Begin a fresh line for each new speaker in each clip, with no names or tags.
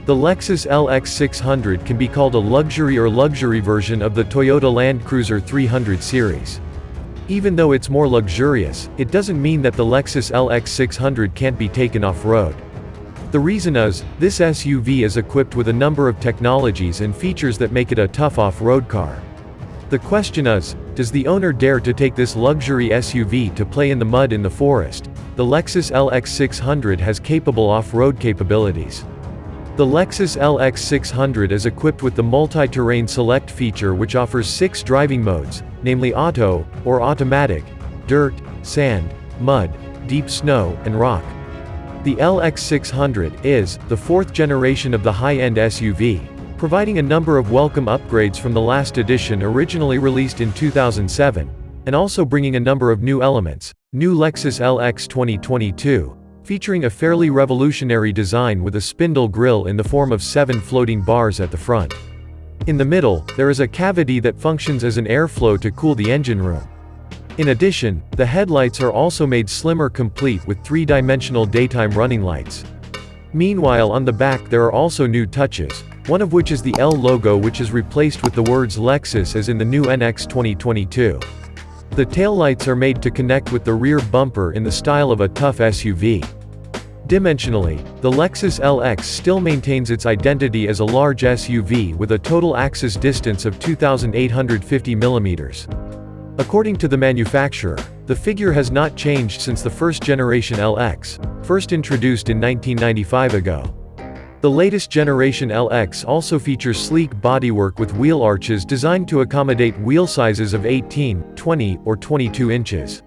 The Lexus LX600 can be called a luxury version of the Toyota Land Cruiser 300 series. Even though it's more luxurious, it doesn't mean that the Lexus LX600 can't be taken off-road. The reason is, this SUV is equipped with a number of technologies and features that make it a tough off-road car. The question is, does the owner dare to take this luxury SUV to play in the mud in the forest? The Lexus LX600 has capable off-road capabilities. The Lexus LX600 is equipped with the Multi-Terrain Select feature, which offers 6 driving modes, namely Auto, or Automatic, Dirt, Sand, Mud, Deep Snow, and Rock. The LX600 is the 4th generation of the high-end SUV, providing a number of welcome upgrades from the last edition originally released in 2007, and also bringing a number of new elements. New Lexus LX 2022, featuring a fairly revolutionary design with a spindle grille in the form of 7 floating bars at the front. In the middle, there is a cavity that functions as an airflow to cool the engine room. In addition, the headlights are also made slimmer, complete with 3-dimensional daytime running lights. Meanwhile, on the back there are also new touches, one of which is the L logo, which is replaced with the words Lexus as in the new NX 2022. The taillights are made to connect with the rear bumper in the style of a tough SUV. Dimensionally, the Lexus LX still maintains its identity as a large SUV with a total axis distance of 2,850 mm. According to the manufacturer, the figure has not changed since the first generation LX, first introduced in 1995 ago. The latest generation LX also features sleek bodywork with wheel arches designed to accommodate wheel sizes of 18, 20, or 22 inches.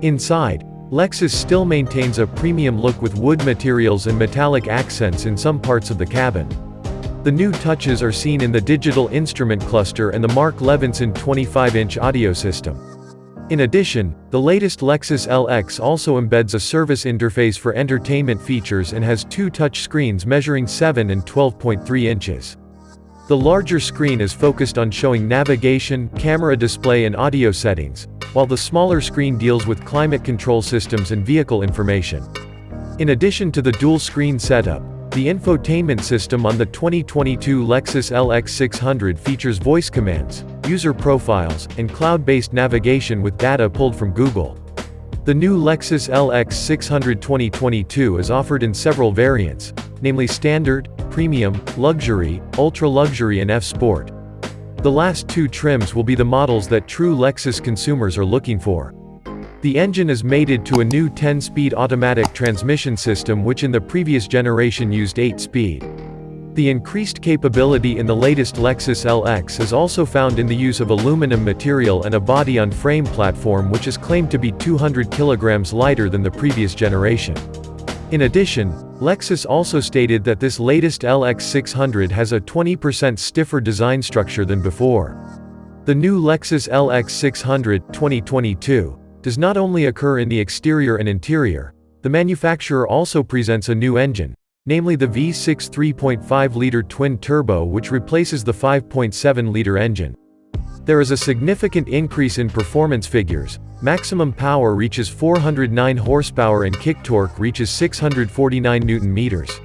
Inside, Lexus still maintains a premium look with wood materials and metallic accents in some parts of the cabin. The new touches are seen in the digital instrument cluster and the Mark Levinson 25-inch audio system. In addition, the latest Lexus LX also embeds a service interface for entertainment features and has 2 touch screens measuring 7 and 12.3 inches. The larger screen is focused on showing navigation, camera display and audio settings, while the smaller screen deals with climate control systems and vehicle information. In addition to the dual-screen setup, the infotainment system on the 2022 Lexus LX600 features voice commands, user profiles, and cloud-based navigation with data pulled from Google. The new Lexus LX600 2022 is offered in several variants, namely Standard, Premium, Luxury, Ultra Luxury and F-Sport. The last 2 trims will be the models that true Lexus consumers are looking for. The engine is mated to a new 10-speed automatic transmission system, which in the previous generation used 8-speed. The increased capability in the latest Lexus LX is also found in the use of aluminum material and a body-on-frame platform, which is claimed to be 200 kilograms lighter than the previous generation. In addition, Lexus also stated that this latest LX600 has a 20% stiffer design structure than before. The new Lexus LX600 2022 does not only occur in the exterior and interior, the manufacturer also presents a new engine, namely the V6 3.5-liter twin-turbo, which replaces the 5.7-liter engine. There is a significant increase in performance figures. Maximum power reaches 409 horsepower and kick torque reaches 649 Nm.